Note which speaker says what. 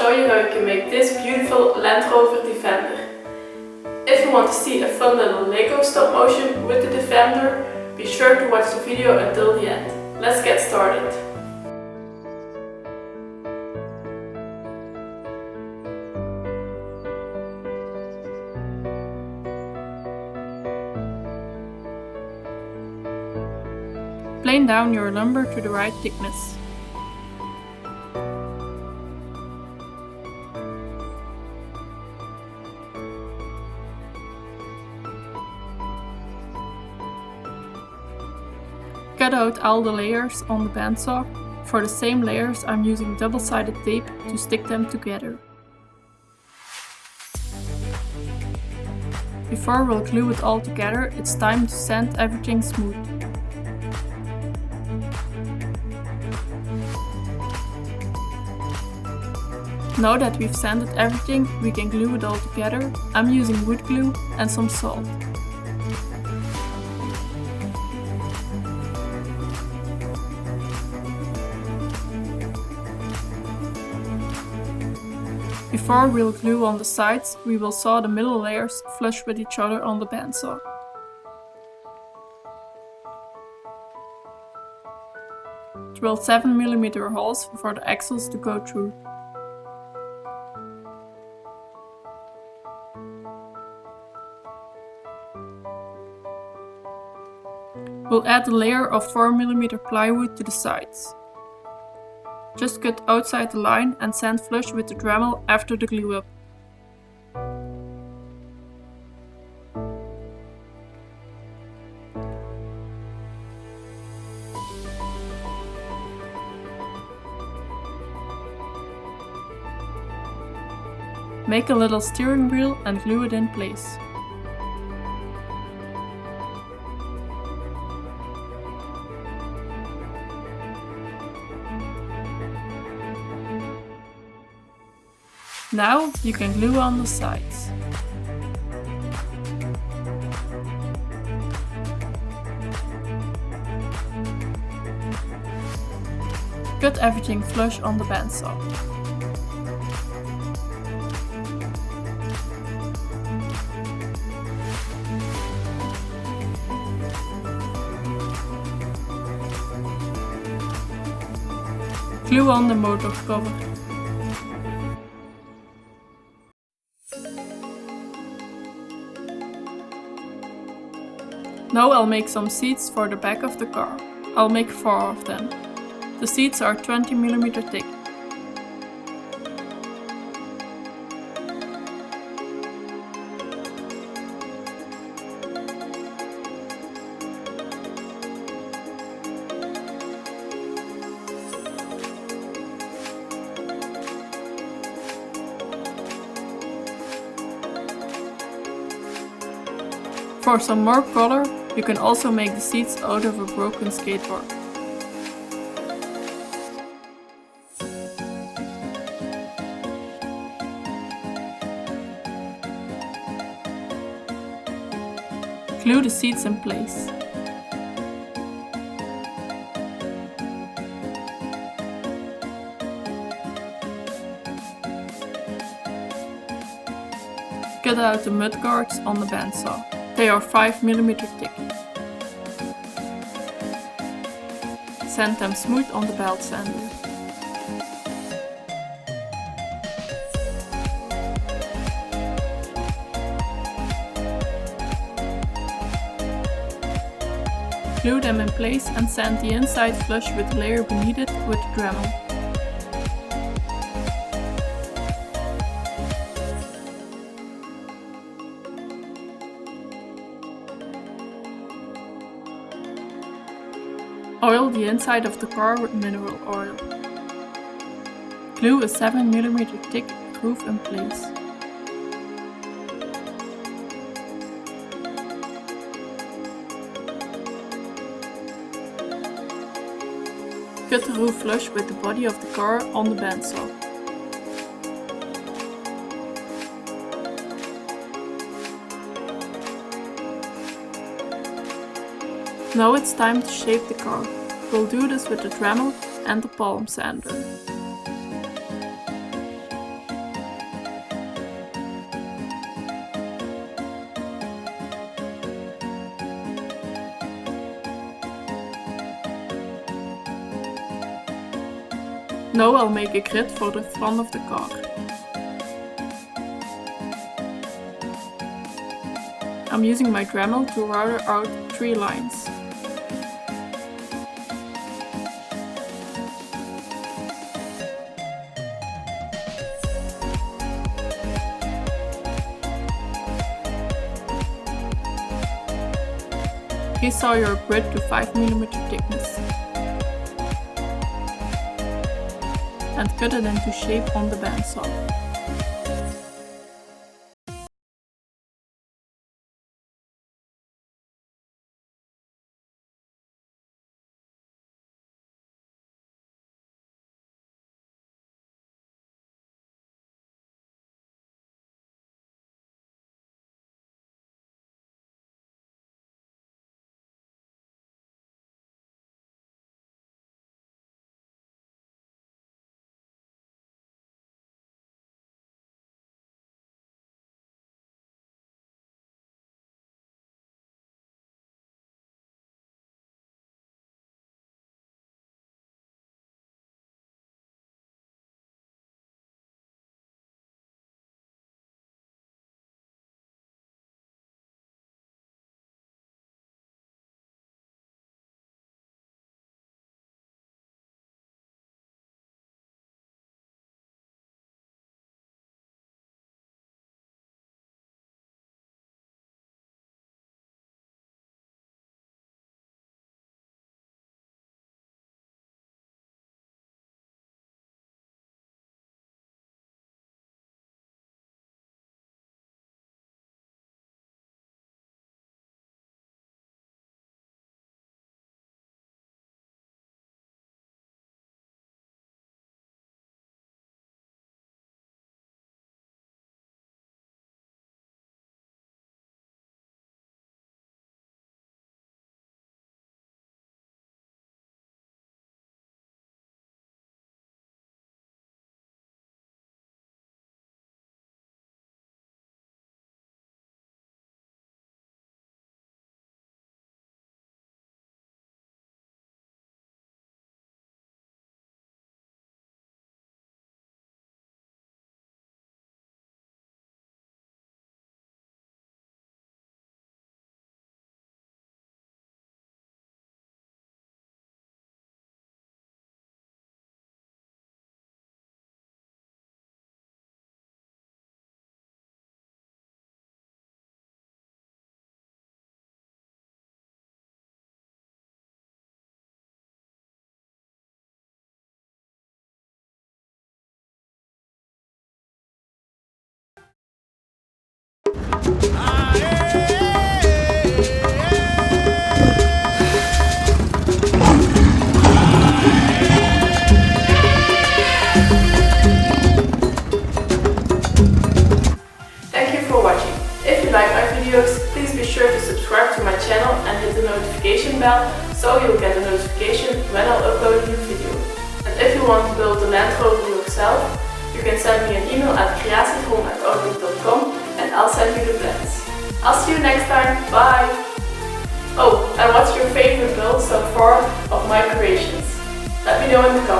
Speaker 1: show you how you can make this beautiful Land Rover Defender. If you want to see a fun little Lego stop motion with the Defender, be sure to watch the video until the end. Let's get started. Plane down your lumber to the right thickness. Cut out all the layers on the bandsaw. For the same layers I'm using double-sided tape to stick them together. Before we'll glue it all together, it's time to sand everything smooth. Now that we've sanded everything, we can glue it all together. I'm using wood glue and some salt. Before we'll glue on the sides, we will saw the middle layers flush with each other on the bandsaw. Drill 7mm holes for the axles to go through. We'll add a layer of 4mm plywood to the sides. Just cut outside the line and sand flush with the Dremel after the glue up. Make a little steering wheel and glue it in place. Now you can glue on the sides. Cut everything flush on the bandsaw. Glue on the motor cover. Now I'll make some seats for the back of the car. I'll make 4 of them. The seats are 20mm thick. For some more color, you can also make the seats out of a broken skateboard. Glue the seats in place. Cut out the mud guards on the bandsaw. They are 5mm thick. Sand them smooth on the belt sander. Glue them in place and sand the inside flush with the layer beneath it with the Dremel. Oil the inside of the car with mineral oil. Glue a 7mm thick groove in place. Cut the roof flush with the body of the car on the bandsaw. Now it's time to shape the car. We'll do this with the Dremel and the palm sander. Now I'll make a grid for the front of the car. I'm using my Dremel to router out 3 lines. Presaw your grid to 5mm thickness and cut it into shape on the bandsaw. Please be sure to subscribe to my channel and hit the notification bell so you'll get a notification when I'll upload a new video. And if you want to build the Land Rover yourself, you can send me an email at creatiegrom@outlook.com and I'll send you the plans. I'll see you next time, bye! Oh, and what's your favorite build so far of my creations? Let me know in the comments.